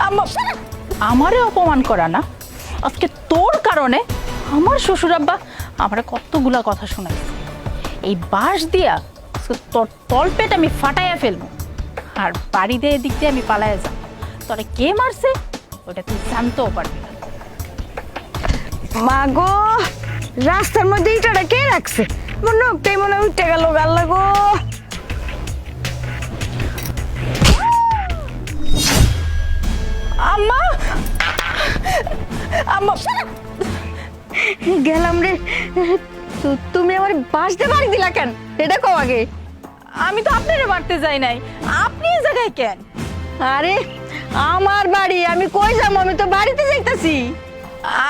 আম্মা আমারে অপমান করা না, আজকে তোর কারণে আমার শ্বশুর আব্বা আমারে কতগুলা কথা শোনাইছে। এই বাঁশ দিয়া তোর তলপেট আমি ফাটাইয়া ফেলবো, আর বাড়ি দিয়ে দিক দিয়ে আমি পালাইয়া যাব। তোরে কে মারছে ওটা তুই জানতেও পারবি না। মা গো, রাস্তার মধ্যে ইটাটা কে রাখছে? মনে হতেই মনে উঠে গেল, আল্লাহ গো। আম্মা আম্মা গেলাম রে। তুমি আমার বাঁশ দিয়ে বাড়ি দিলা কেন? এটা কও আগে। আমি তো আপনারে মারতে যাই নাই, আপনি এই জায়গায় কেন? আরে আমার বাড়ি, আমি কই যাবো? আমি তো বাড়িতে যাইতাছি।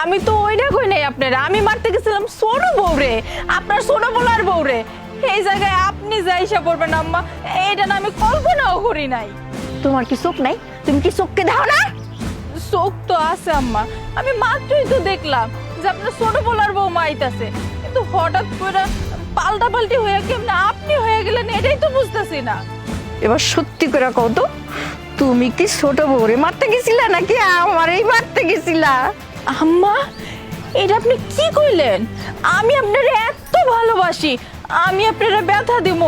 আমি তো ওইটা কই নাই আপনারা, আমি মারতে গেছিলাম সোনো বউরে, আপনার সোনো বলার বউরে। এই জায়গায় আপনি যাই এসে পড়বেন আম্মা, এটা না আমি কল্পনাও করি নাই। তোমার কি চোখ নাই? তুমি কি চোখকে দাও না? চোখ তো আছে আম্মা, আমি মাত্রই তো দেখলাম যে আপনার ছোট বলার বউ মাইতাছে, কিন্তু হঠাৎ করে পাল্টা পাল্টি হয়ে কেমনে আপনি হয়ে গেলেন এটাই তো বুঝতেছি না। এবার সত্যি করে কও তো, তুমি কি ছোট বউরে মারতে গেছিলা নাকি আমারই মারতে গেছিলা? আম্মা এটা আপনি কি কইলেন? আমি আপনার এত ভালোবাসি, আমি আপনারা ব্যথা দিব?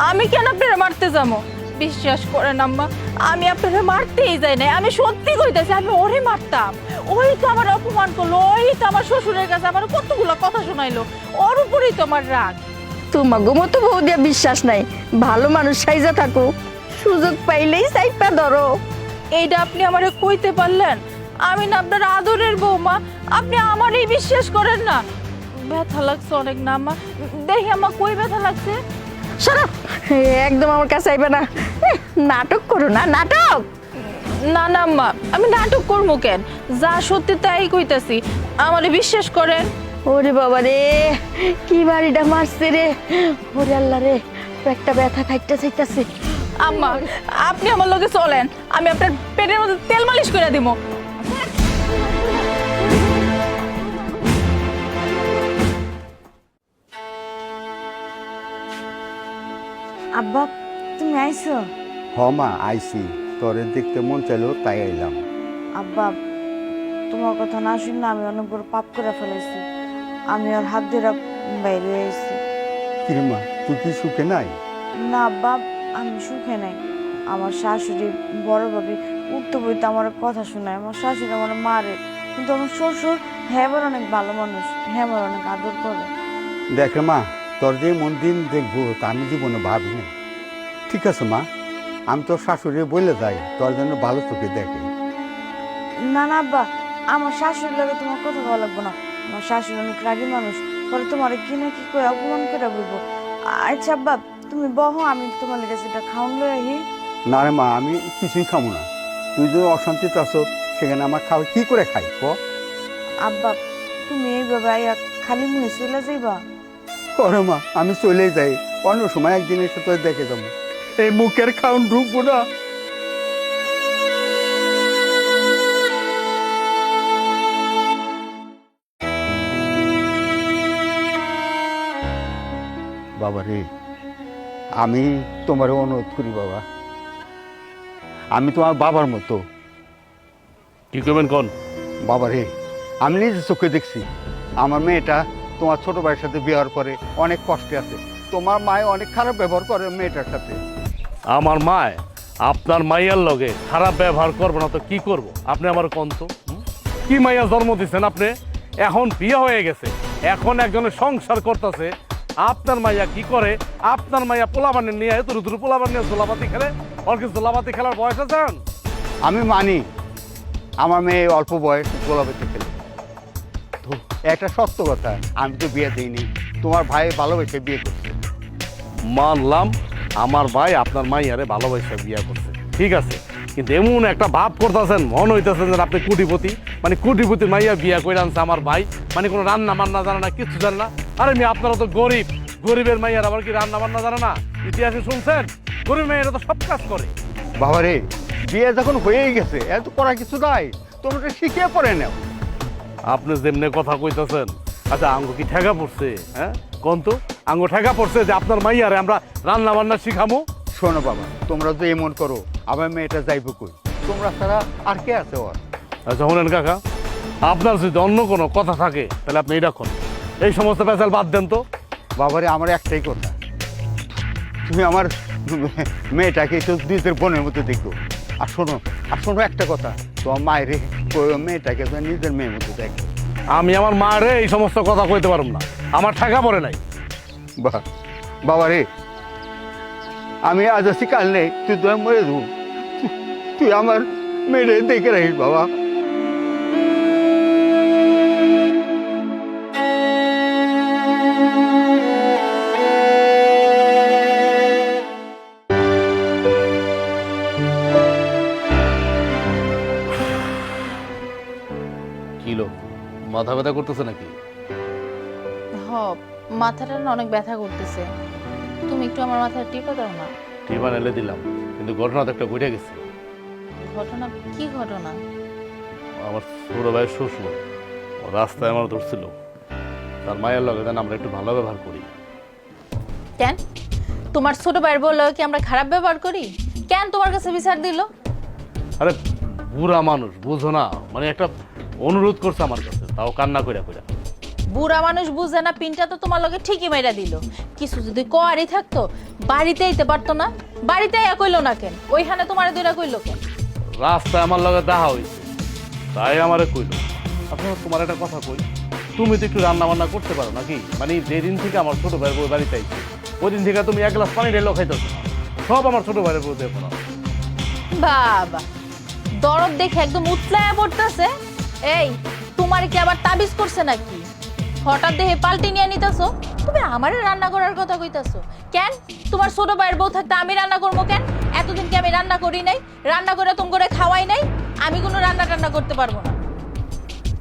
আমি কেন আপনারা মারতে যাবো? বিশ্বাস করেন আম্মা, আমি আপনারা মারতেই যাই না, আমি সত্যি কইতাছি আমি ওরে মারতাম। ওই তো আমার অপমান করলো, ওই তো আমার শ্বশুরের কাছে আমার কতগুলো কথা শোনাইলো, ওর উপরেই তো আমার রাগ। তোমাকে মতো বউ দিয়া বিশ্বাস নাই, ভালো মানুষ সাইজা থাকো, সুযোগ পাইলেই সাইপা ধরো। এইটা আপনি আমারে কইতে পারলেন? আমি না আপনার আদরের বৌমা, আপনি আমারই বিশ্বাস করেন না। ব্যথা লাগছে অনেক না আম্মা, দেখি আমার কই ব্যথা লাগছে। সরো, একদম আমার কাছে আইবে না। নাটক করো না, নাটক। না না আম্মা, আমি নাটক করবো কেন? যা সত্যি তাই কইতাছি, আমারে বিশ্বাস করেন। ওরে বাবা রে, কি বাড়িটা মারছে রে! ওরে আল্লাহ রে, একটা ব্যথা খাইতে চাইতাছে। আম্মা আপনি আমার লগে চলেন, আমি আপনার পেটের মধ্যে তেল মালিশ করে দিব। আব্বা তুমি আইছো? মা আইসি, তোরে দেখতে মন চাইলো তাই আইলাম। আব্বা তোমার কথা না শুনে আমি অনেক বড় পাপ করে ফেলেছি, আমি ওর হাত ধরে বাইরে এসেছি। কিরমা তুই কি সুখে নাই? না আব্বা, আমি সুখে নাই। আমার শাশুড়ি বড় ভাবি উঠতে বইতে আমার কথা শোনায়, আমার শাশুড়ি আমার মারে, কিন্তু আমার শ্বশুর হ্যাঁ অনেক ভালো মানুষ, হ্যাঁ অনেক আদর করে। দেখ মা, তোর যে মন দিন দেখবো তা আমি জীবনে ভাবি না। ঠিক আছে মা, আমি তোর শাশুড়ি বলে যাই তোর জন্য ভালো চোখে দেখে। না না আব্বা, আমার শাশুড়ির লাগে তোমার কথা ভালো লাগবে না, আমার শাশুড়ি অনেক রাগী মানুষ, পরে তোমার কি না কি করে অপমান করে বলবো। আচ্ছা আব্বা তুমি বহো, আমি তোমার কাছে এটা খাওয়ান লই আহি। না রে মা, আমি কিছুই খাবো না। তুই যদি অশান্তিতে আসো সেখানে আমার খাওয়া কি করে খাই ক? আব্বা তুমি এইভাবে আইয়া খালি মুহে চলে যাইবা? করে মা, আমি চলেই যাই, অন্য সময় একদিন এসে তোর দেখে যাবো। এই মুখের খাওন ঢুকবো না। বাবা রে, আমি তোমার অনুরোধ করি বাবা, আমি তোমার বাবার মতো। কি করবেন কোন? বাবা রে, আমি নিজে চোখে দেখছি আমার মেয়েটা তোমার ছোট ভাইয়ের সাথে বিয়ার পরে অনেক কষ্টে আছে। তোমার মায়ে অনেক খারাপ ব্যবহার করে মেয়েটার সাথে। আমার মায় আপনার মাইয়ার লগে খারাপ ব্যবহার করবো না তো কি করব? আপনি আমার কন্ত কি মাইয়া জন্ম দিচ্ছেন আপনি? এখন বিয়ে হয়ে গেছে, এখন একজনের সংসার করতেছে। আপনার মাইয়া কি করে? আপনার মাইয়া পোলাবানের নিয়ে এত রুদ্র পোলাবান নিয়ে জোলাপাতি খেলে। ওর কি জোলাপাতি খেলার বয়স আছেন? আমি মানি আমার মেয়ে অল্প বয়স গোলাপেতে খেলে, তো একটা সত্য কথা, আমি তো বিয়ে দিইনি, তোমার ভাই ভালোবেসে বিয়ে করছে। মানলাম আমার ভাই আপনার মাইয়ারে ভালোবাসা বিয়ে করছে, ঠিক আছে, কিন্তু এমন একটা ভাব করতেছেন, মন হইতেছেন যে আপনি কোটিপতি, মানে কোটিপতি মাইয়া বিয়া করে আনছে আমার ভাই, মানে কোনো রান্না বান্না জানে না, কিছু জানে না। আরে আমি আপনারা তো গরিব, গরিবের মাইয়ার আবার কি রান্না বান্না জানে না? ইতিহাসে শুনছেন গরিব মাইয়ারা তো সব কাজ করে। বাবা রে, বিয়ে যখন হয়েই গেছে এত করা কিছু নাই, তোমরা শিখিয়ে পড়ে নাও। আপনি যেমনি কথা কইতেছেন, আচ্ছা আঙ্গ কি ঠেকা পড়ছে? হ্যাঁ কোন তো আঙ্গ ঠেকা পড়ছে যে আপনার মাইয়ারে আমরা রান্না বান্না শিখামো? শোনো বাবা, তোমরা তো এমন করো, আমার মেয়েটা যাইব কই? তোমরা ছাড়া আর কে আছে ওর? আচ্ছা শুনেন কাকা, আপনার যদি অন্য কোনো কথা থাকে তাহলে আপনি এটা করুন, এই সমস্ত পেঁচাল বাদ দেন তো। বাবারে আমার একটাই কথা, তুমি আমার মেয়েটাকে তো নিজের বোনের মতো দেখো। আর শোনো একটা কথা, তোমার মায়ের মেয়েটাকে তো নিজের মেয়ের মতো দেখো। আমি আমার মারে এই সমস্ত কথা কইতে পারব না, আমার ঠেকা পড়ে নাই। বাবা রে, আমি আজ আছি কাল নেই, তুই তো মরে দেবো, তুই আমার মেয়েরে দেখে রাখিস বাবা। কিলো মাথা ব্যথা করতেছে নাকি? হ, মাথাটা না অনেক ব্যথা করতেছে, তুমি একটু আমার মাথায় টিপে দাও না। টিমান এলে দিলাম, কিন্তু ঘটনা তো একটা ঘটে গেছে। ঘটনা? কি ঘটনা? আমার ছোট ভাইয়ের শ্বশুর ও রাস্তায় আমার ধরছিল, তার মায়ের লগে যেন আমরা একটু ভালো ব্যবহার করি। কেন তোমার ছোট ভাইয়ের বললো কি আমরা খারাপ ব্যবহার করি? কেন তোমার কাছে বিচার দিল? আরে বুড়া মানুষ বুঝো না, মানে একটা অনুরোধ করছে আমার কাছে, তাও কান্না কইরা কইরা। বুড়া মানুষ বুঝে না, পিনটা তো তোমার লগে ঠিকই মেরা দিল। কিছু যদি কোয়ারি থাকতো বাড়িতে আইতে পারতো না? বাড়িতে আইয়া কইলো না কেন? ওইখানে তোমার দুইটা কইলো কেন? রাস্তায় আমার লগে দেখা হয়েছে, তাই আমারে কইলো। আপনার তোমার একটা কথা কই, তুমি তো একটু রান্না বান্না করতে পারো নাকি? মানে যেদিন থেকে আমার ছোট ভাইয়ের বউ বাড়িতে আইছে ওই দিন থেকে তুমি এক গ্লাস পানি ঢেলো খাইতেছো না, সব আমার ছোট ভাইয়ের বউ দেখো না। বাবা, দরদ দেখে একদম উতলায়া পড়তেছে। এই, তোমার কি আবার তাবিজ করছে নাকি? হঠাৎ দেহে পাল্টি নিয়ে নিতেছো, তুমি আমারে রান্না করার কথা কইতাছো কেন? তোমার ছোট ভাইয়ের বউ থাকতে আমি রান্না করবো কেন? এতদিন কি আমি রান্না করি নাই? রান্না করে তুমি করে খাওয়াই নাই? আমি কোনো রান্না টান্না করতে পারবো না।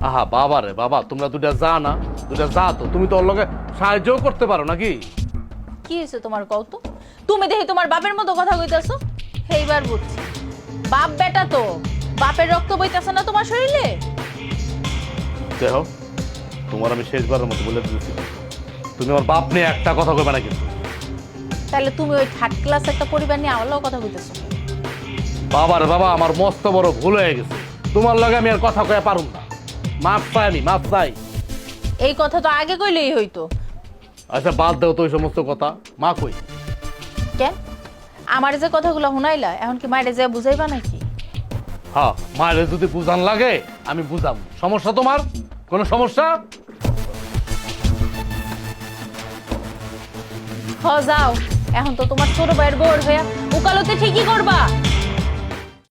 আহা বাবা রে বাবা, তোমরা দুটা যা না, দুটা যা তো, তুমি তো ওর লগে সাহায্যও করতে পারো নাকি? কি হয়েছে তোমার কত? তুমি দেখি তোমার বাপের মতো কথা কইতাছো। এইবার বুঝছি, বাপ বেটা তো, বাপের রক্ত বইতাছে না তোমার শরীরে? দেখো, তোমার আমি শেষবারের মতো বলে দিয়েছি, তুমি আমার বাপ নিয়ে একটা কথা কইবে না কিন্তু। তাহলে তুমি ওই থার্ড ক্লাস একটা পরিবার নিয়ে আমার কথা কইতেছো। বাবা রে বাবা, আমার মস্ত বড় ভুল হয়ে গেছে, তোমার লগে আমি আর কথা কয়ে পারুম না। মাপ চাই, আমি মাপ চাই। এই কথা তো আগে কইলেই হইতো। আচ্ছা বাদ দাও তো ওই সমস্ত কথা, মা কই? কেন আমার যে কথাগুলো শুনাইলা, এখন কি মায়ের যে বুঝাইবা নাকি? হ্যাঁ, মায়ের যদি বুঝান লাগে আমি বুঝাম। সমস্যা তোমার কোনো সমস্যা? হ যাও, এখন তো তোমার ছোট ভাইয়ের বউর হইয়া উকালতে ঠিকই করবা।